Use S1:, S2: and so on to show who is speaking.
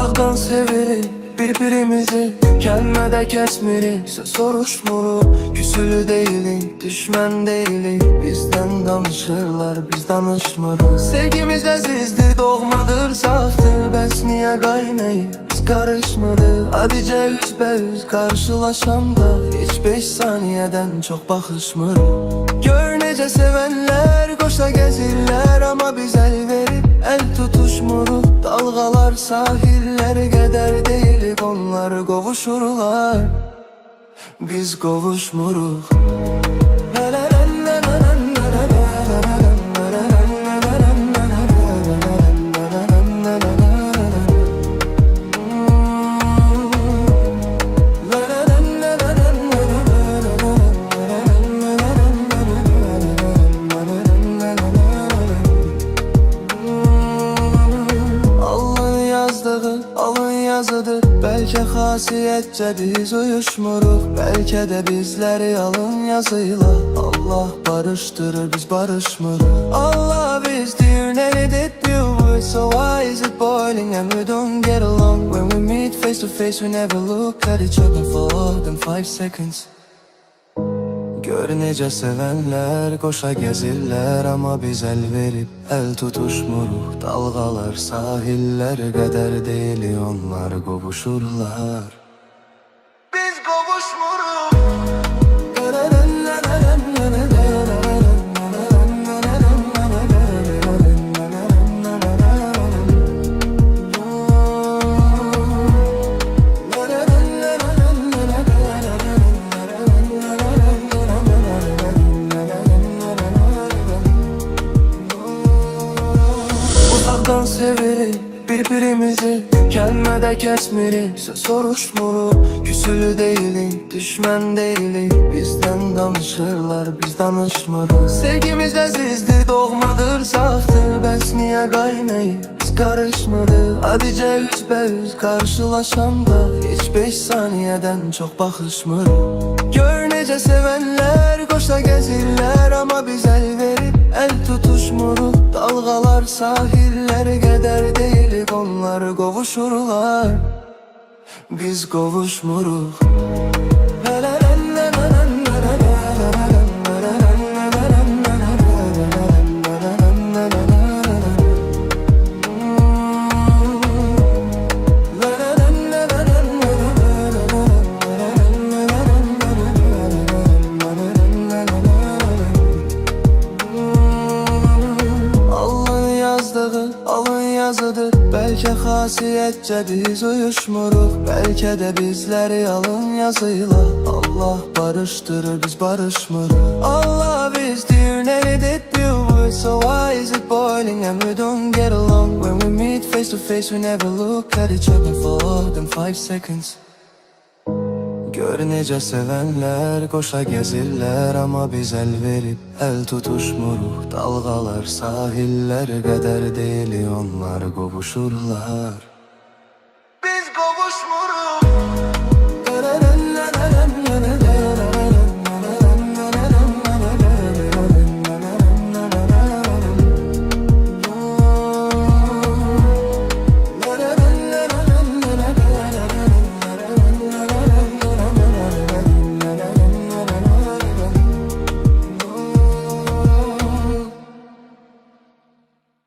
S1: Uzaktan severik birbirimizi, gelmede kesmirik, soruşmuruq. Küsülü deyilik, düşmən deyilik, bizden danışırlar, biz danışmırıq. Sevgimiz əzizdir, doğmadır, saftır, bəs niyə qaynayır, biz karışmırıq. Adicə üzbəüz karşılaşanda, hiç 5 saniyədən çox baxışmırıq. Gör necə sevənlər qoşa gəzirlər, amma biz əl verib, əl tutuşmuruq. Dalğalar sahilləri qədər deyilik, onlar qovuşurlar, biz qovuşmuruq. Alın yazıdır, bəlkə xasiyyətcə biz uyuşmuruq. Bəlkə də bizləri alın yazıyla Allah barışdırır, biz barışmırıq. Allah biz düğünləri did you, so why is it boiling and we don't get along? When we meet face to face we never look at each other for more than 5 seconds. Gör necə sevənlər qoşa gəzirlər, amma biz əl verib, əl tutuşmuruq. Dalğalar sahillər qədər deyilik, onlar qovuşurlar, biz qovuşmuruq. Uzaktan severik birbirimizi, gelmede kesmirik, soruşmuruq. Küsülü deyilik, düşmən deyilik, bizden danışırlar, biz danışmırıq. Sevgimiz əzizdir, doğmadır, saftır, bəs niyə qaynayır, biz karışmırıq. Adicə üzbəüz karşılaşanda, hiç 5 saniyədən çox baxışmırıq. Gör necə sevənlər qoşa gəzirlər, amma biz əl verib, əl tutuşmuruq. Dalğalar sahilləri qədər deyilik, onlar qovuşurlar, biz qovuşmuruq. Alın yazıdır, bəlkə xasiyyətcə biz uyuşmuruq. Bəlkə də bizləri alın yazıyla Allah barışdırır, biz barışmırıq. Allah biz düğünləri did you, so why is it boiling and we don't get along? When we meet face to face we never look at each other for more than 5 seconds. Gör necə sevənlər qoşa gəzirlər, amma biz əl verib, əl tutuşmuruq. Dalğalar sahillər qədər deyilik, onlar qovuşurlar.